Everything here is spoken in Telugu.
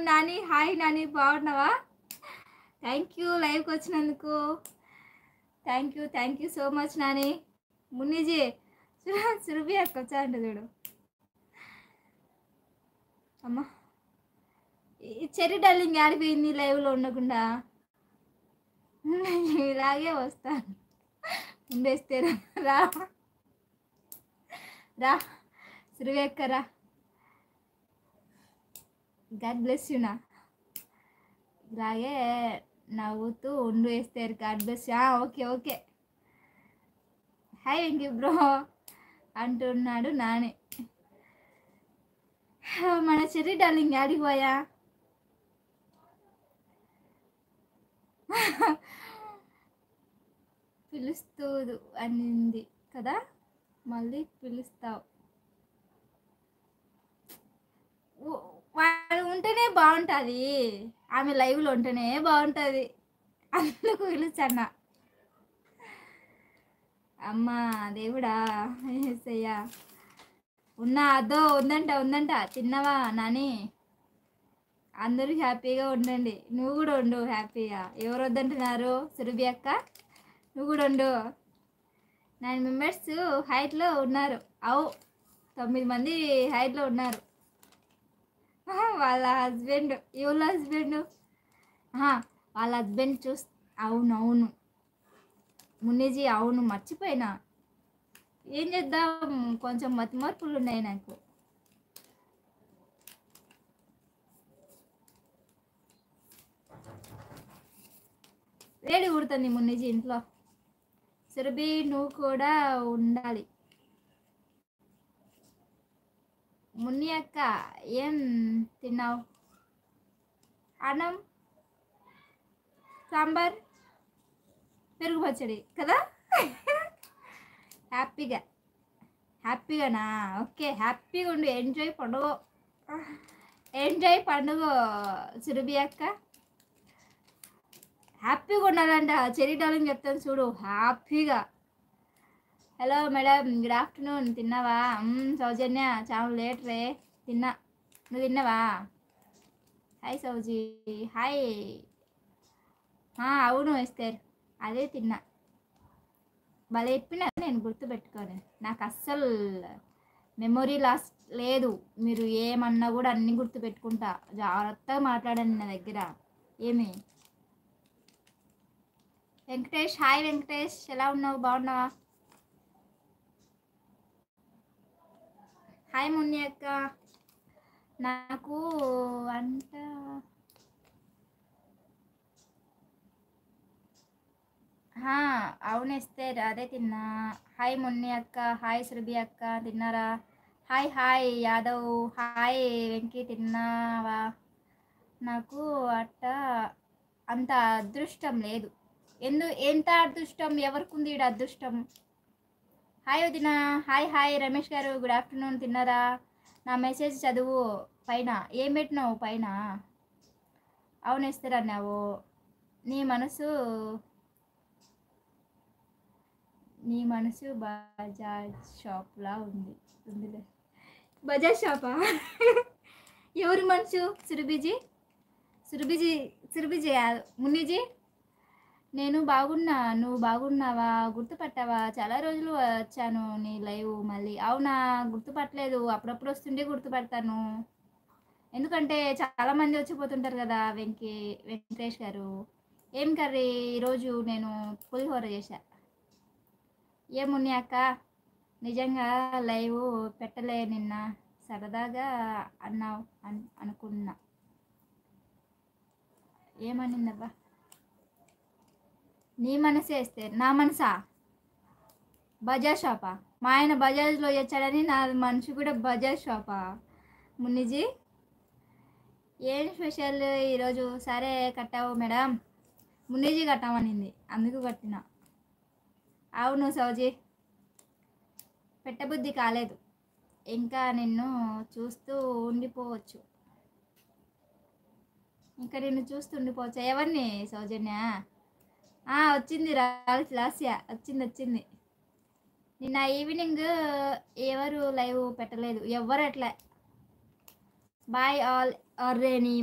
నాని. హాయ్ నాని, బాగున్నావా? థ్యాంక్ యూ లైవ్కి వచ్చినందుకు. Thank you so much Nani. Munniji Surabhi అక్క వచ్చారంట చూడు. అమ్మా ఈ చెర్రీ డార్లింగ్ ఆడిపోయింది లైవ్లో ఉండకుండా. ఇలాగే వస్తాను. ఉండేస్తే రా రా సురభి అక్క రా. గాడ్ బ్లెస్ యూ నా. ఇలాగే నవ్వుతూ ఉండు వేస్తారు. God bless. Okay okay. Hi Venky bro అంటున్నాడు నాని. మన చెర్రీ డార్లింగ్ ఆడికి పోయా? పిలుస్తూ అనింది కదా, మళ్ళీ పిలుస్తావు. వాడు ఉంటేనే బాగుంటుంది, ఆమె లైవ్లో ఉంటేనే బాగుంటుంది, అందుకు పిలుచన్నా. అమ్మా దేవుడా ఏసయ్యా. ఉన్నా అదో ఉందంట. తిన్నావా నాని? అందరూ హ్యాపీగా ఉండండి. నువ్వు కూడా ఉండు హ్యాపీగా. ఎవరు వద్దంటున్నారు? సురభి అక్క నువ్వు కూడా ఉండు. 9 మెంబర్స్ హైట్లో ఉన్నారు. 9 మంది హైట్లో ఉన్నారు. వాళ్ళ హస్బెండ్, ఎవరి హస్బెండ్? వాళ్ళ హస్బెండ్ అవును మున్నీజీ, అవును మర్చిపోయినా. ఏం చేద్దాం, కొంచెం మతిమర్పులు ఉన్నాయి నాకు. వేడి కుడుతుంది మున్నీజీ ఇంట్లో. సురభి నువ్వు కూడా ఉండాలి. మున్ని అక్క ఏం తిన్నావు? అన్నం, సాంబార్, పెరుగు పచ్చడి కదా. హ్యాపీగానా? ఓకే, హ్యాపీగా ఉండు. ఎంజాయ్ పండుగ సురభి అక్క. హ్యాపీగా ఉండాలంట. చెర్రీ డార్లింగ్ చెప్తాను చూడు, హ్యాపీగా. Hello madam, good afternoon. తిన్నావా? సౌజన్య చాలా లేట్ రే. తిన్నా, నువ్వు తిన్నావా? హాయ్ సౌజీ. హాయ్. అవును ఎస్తేర్, అదే తిన్నా. భలే చెప్పినా, నేను గుర్తుపెట్టుకోను. నాకు అస్సలు మెమొరీ లాస్ లేదు. మీరు ఏమన్నా కూడా అన్నీ గుర్తుపెట్టుకుంటా. జాగ్రత్తగా మాట్లాడండి నా దగ్గర. ఏమి వెంకటేష్, హాయ్ వెంకటేష్, ఎలా ఉన్నావు? బాగున్నావా? హాయ్ మున్ని అక్క. నాకు వంట అవును ఎస్తేర్, అదే తిన్నా. హాయ్ మున్ని అక్క. హాయ్ సురభి అక్క, తిన్నారా? హాయ్ యాదవ్. హాయ్ వెంకీ, తిన్నావా? నాకు అంత అదృష్టం లేదు. ఎంత అదృష్టం ఎవరికి ఉంది ఈడ అదృష్టం? హాయ్ వదిన. హాయ్ రమేష్ గారు, గుడ్ ఆఫ్టర్నూన్. తిన్నారా? నా మెసేజ్ చదువు. పైన ఏం పెట్టినావు? పైన అవును ఇస్తారు అన్నావు. నీ మనసు బజాజ్ షాప్లా ఉందిలే. బజాజ్ షాపా? ఎవరి మనసు? సురభిజీ మున్నీజీ. నేను బాగున్నా, నువ్వు బాగున్నావా? గుర్తుపట్టావా? చాలా రోజులు వచ్చాను నీ లైవ్ మళ్ళీ. అవునా, గుర్తుపట్టలేదు. అప్పుడప్పుడు వస్తుంటే గుర్తుపడతాను, ఎందుకంటే చాలామంది వచ్చిపోతుంటారు కదా. వెంకటేష్ గారు, ఏం కర్రీ ఈరోజు? నేను పులిహోర చేశా. ఏమున్నాయి అక్క, నిజంగా లైవ్ పెట్టలే నిన్న, సరదాగా అన్నావు అనుకున్నా. ఏమనిందబ్బా? నీ మనసే వేస్తే నా మనసా? బజాజ్ షాపా? మా ఆయన బజాజ్లో వచ్చాడని నా మనసు కూడా బజాజ్ షాపా? మున్నిజీ ఏం స్పెషల్ ఈరోజు? సరే కట్టావు మేడం. మున్నిజీ కట్టామనింది, అందుకు కట్టిన. అవును సౌజీ, పెట్టబుద్ధి కాలేదు. ఇంకా నిన్ను చూస్తూ ఉండిపోవచ్చు. ఎవరిని సౌజన్య? వచ్చింది లాస్యా, వచ్చింది. నిన్న ఈవినింగ్ ఎవరు లైవ్ పెట్టలేదు, ఎవ్వరు అట్లా. Bye all. అర్రే నీ